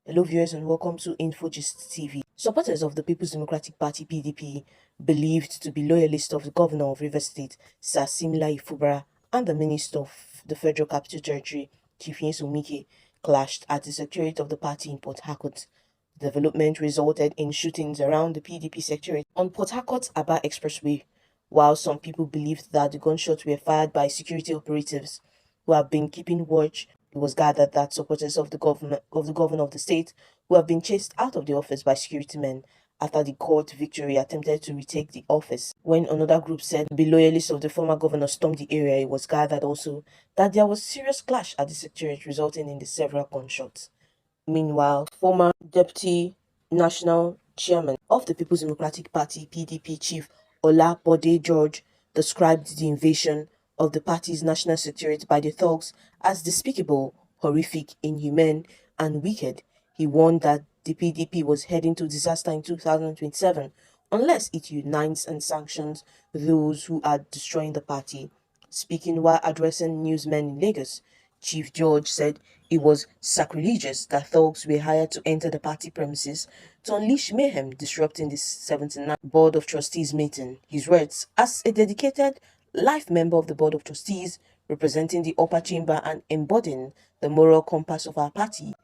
Hello viewers and welcome to InfoGist TV. Supporters of the People's Democratic Party (PDP), believed to be loyalists of the governor of Rivers State, Sir Similai Fubara, and the minister of the Federal Capital Territory, Chief Wike, clashed at the secretariat of the party in Port Harcourt. The development resulted in shootings around the PDP secretariat on Port Harcourt-Aba Expressway, while some people believed that the gunshots were fired by security operatives who have been keeping watch. It was gathered that supporters of the governor of the state, who have been chased out of the office by security men after the court victory, attempted to retake the office. When another group said to be loyalists of the former governor stormed the area, it was gathered also that there was serious clash at the secretariat, resulting in the several gunshots. Meanwhile, former deputy national chairman of the People's Democratic Party (PDP) chief Olabode George described the invasion of the party's national secretariat by the thugs as despicable, horrific, inhumane, and wicked. He warned that the PDP was heading to disaster in 2027 unless it unites and sanctions those who are destroying the party. Speaking while addressing newsmen in Lagos, Chief George said it was sacrilegious that thugs were hired to enter the party premises to unleash mayhem, disrupting the 79th Board of Trustees meeting. His words: as a dedicated life member of the Board of Trustees, representing the upper chamber and embodying the moral compass of our party,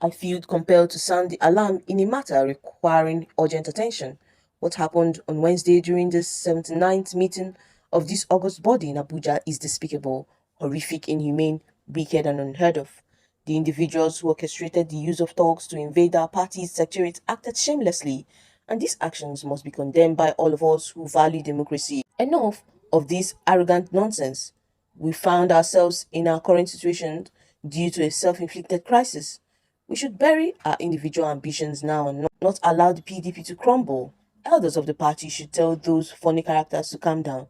I feel compelled to sound the alarm in a matter requiring urgent attention. What happened on Wednesday during the 79th meeting of this august body in Abuja is despicable, horrific, inhumane, wicked, and unheard of. The individuals who orchestrated the use of thugs to invade our party's secretariat acted shamelessly, and these actions must be condemned by all of us who value democracy. Enough of this arrogant nonsense. We found ourselves in our current situation due to a self-inflicted crisis. We should bury our individual ambitions now and not allow the PDP to crumble. Elders of the party should tell those funny characters to calm down.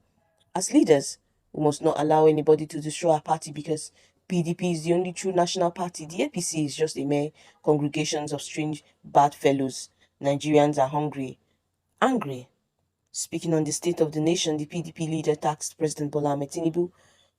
As leaders, we must not allow anybody to destroy our party because PDP is the only true national party. The APC is just a mere congregation of strange, bad fellows. Nigerians are angry. Speaking on the state of the nation, the PDP leader tasked President Bola Tinubu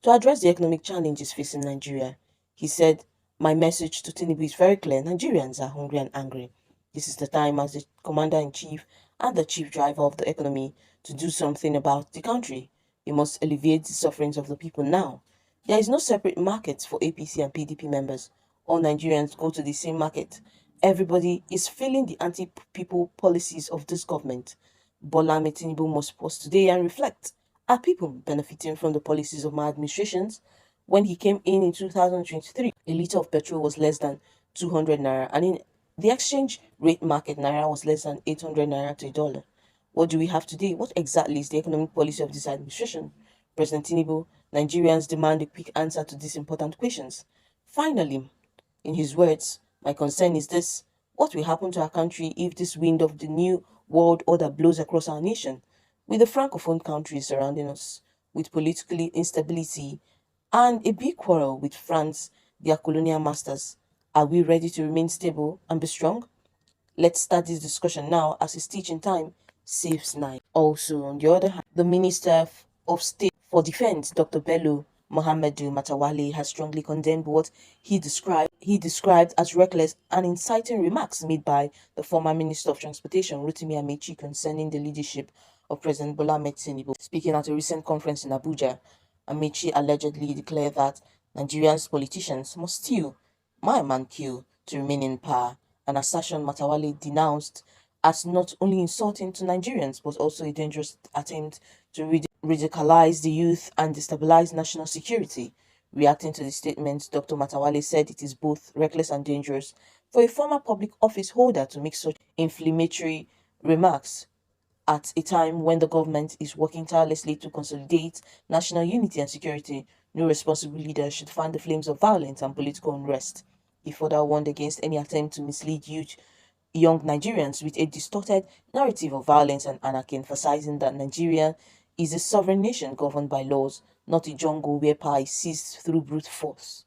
to address the economic challenges facing Nigeria. He said, "My message to Tinubu is very clear. Nigerians are hungry and angry. This is the time as the commander-in-chief and the chief driver of the economy to do something about the country. We must alleviate the sufferings of the people now. There is no separate market for APC and PDP members. All Nigerians go to the same market. Everybody is feeling the anti-people policies of this government. Bola Tinubu must pause today and reflect. Are people benefiting from the policies of my administrations? When he came in 2023, a litre of petrol was less than 200 naira, and in the exchange rate market, naira was less than 800 naira to a dollar. What do we have today? What exactly is the economic policy of this administration? President Tinubu, Nigerians demand a quick answer to these important questions. Finally, in his words, my concern is this: what will happen to our country if this wind of the new world order blows across our nation? With the francophone countries surrounding us, with political instability, and a big quarrel with France, their colonial masters, are we ready to remain stable and be strong? Let's start this discussion now, as his teaching time saves nine. Also, on the other hand, the Minister of State for Defense, Dr. Bello Mohamedou Matawale, has strongly condemned what he described as reckless and inciting remarks made by the former Minister of Transportation, Rotimi Amaechi, concerning the leadership of President Bola Ahmed Tinubu. Speaking at a recent conference in Abuja, Ameachi allegedly declared that Nigerians politicians must steal, mime and kill to remain in power, an assertion Matawale denounced as not only insulting to Nigerians but also a dangerous attempt to radicalize the youth and destabilize national security. Reacting to the statement, Dr. Matawale said it is both reckless and dangerous for a former public office holder to make such inflammatory remarks at a time when the government is working tirelessly to consolidate national unity and security. No responsible leader should fan the flames of violence and political unrest. He further warned against any attempt to mislead young Nigerians with a distorted narrative of violence and anarchy, emphasizing that Nigeria is a sovereign nation governed by laws, not a jungle where power is seized through brute force.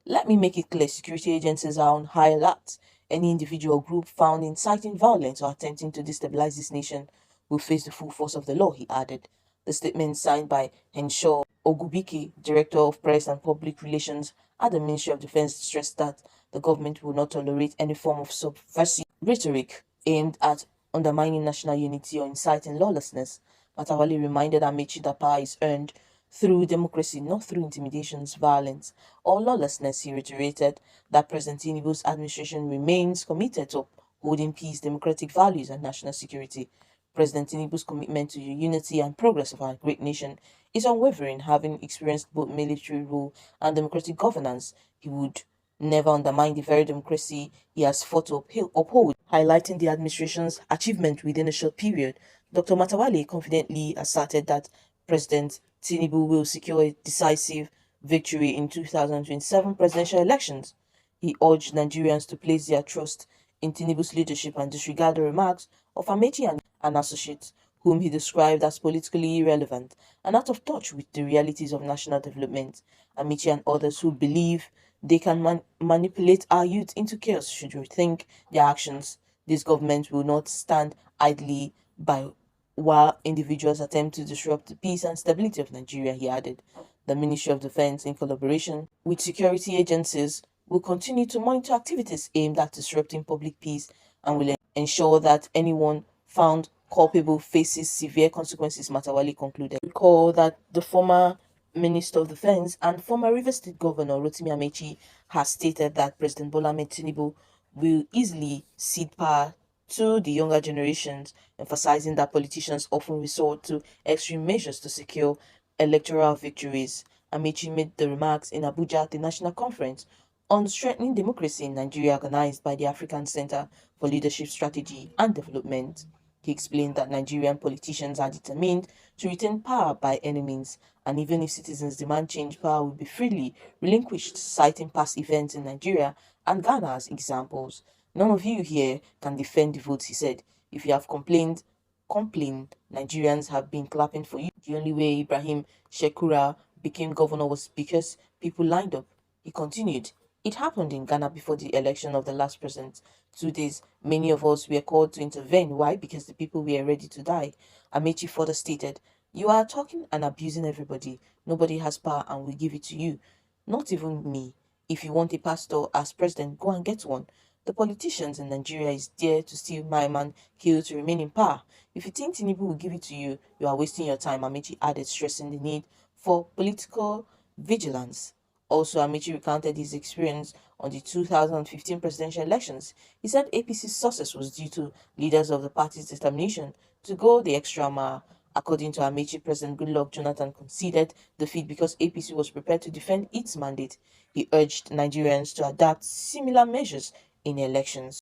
Let me make it clear, security agencies are on high alert. Any individual or group found inciting violence or attempting to destabilize this nation will face the full force of the law, he added. The statement, signed by Henshaw Ogubike, Director of Press and Public Relations at the Ministry of Defense, stressed that the government will not tolerate any form of subversive rhetoric aimed at undermining national unity or inciting lawlessness. Matawale reminded Amechi that power is earned through democracy, not through intimidations, violence, or lawlessness. He reiterated that President Tinubu's administration remains committed to upholding peace, democratic values, and national security. President Tinubu's commitment to the unity and progress of our great nation is unwavering. Having experienced both military rule and democratic governance, he would never undermine the very democracy he has fought to uphold. Highlighting the administration's achievement within a short period, Dr. Matawale confidently asserted that President Tinubu will secure a decisive victory in 2027 presidential elections. He urged Nigerians to place their trust in Tinubu's leadership and disregard the remarks of Amechi and associates, whom he described as politically irrelevant and out of touch with the realities of national development. Amechi and others who believe they can manipulate our youth into chaos should rethink their actions. This government will not stand idly by while individuals attempt to disrupt the peace and stability of Nigeria, he added. The Ministry of Defense, in collaboration with security agencies, will continue to monitor activities aimed at disrupting public peace and will ensure that anyone found culpable faces severe consequences, Matawali concluded. Recall that the former Minister of Defense and former Rivers State Governor Rotimi Amaechi has stated that President Bola Ahmed Tinubu will easily cede power to the younger generations, emphasizing that politicians often resort to extreme measures to secure electoral victories. Amechi made the remarks in Abuja at the National Conference on Strengthening Democracy in Nigeria, organized by the African Center for Leadership Strategy and Development. He explained that Nigerian politicians are determined to retain power by any means, and even if citizens demand change, power will be freely relinquished, citing past events in Nigeria and Ghana as examples. None of you here can defend the votes, he said. If you have complained, Nigerians have been clapping for you. The only way Ibrahim Shekura became governor was because people lined up. He continued, it happened in Ghana before the election of the last president. 2 days, many of us were called to intervene. Why? Because the people were ready to die. Amechi further stated, you are talking and abusing everybody. Nobody has power and we give it to you. Not even me. If you want a pastor as president, go and get one. The politicians in Nigeria is there to steal, mime and kill to remain in power. If you think Tinubu will give it to you, you are wasting your time, Amechi added, stressing the need for political vigilance. Also, Amechi recounted his experience on the 2015 presidential elections. He said APC's success was due to leaders of the party's determination to go the extra mile. According to Amechi, President Goodluck Jonathan conceded defeat because APC was prepared to defend its mandate. He urged Nigerians to adopt similar measures in elections.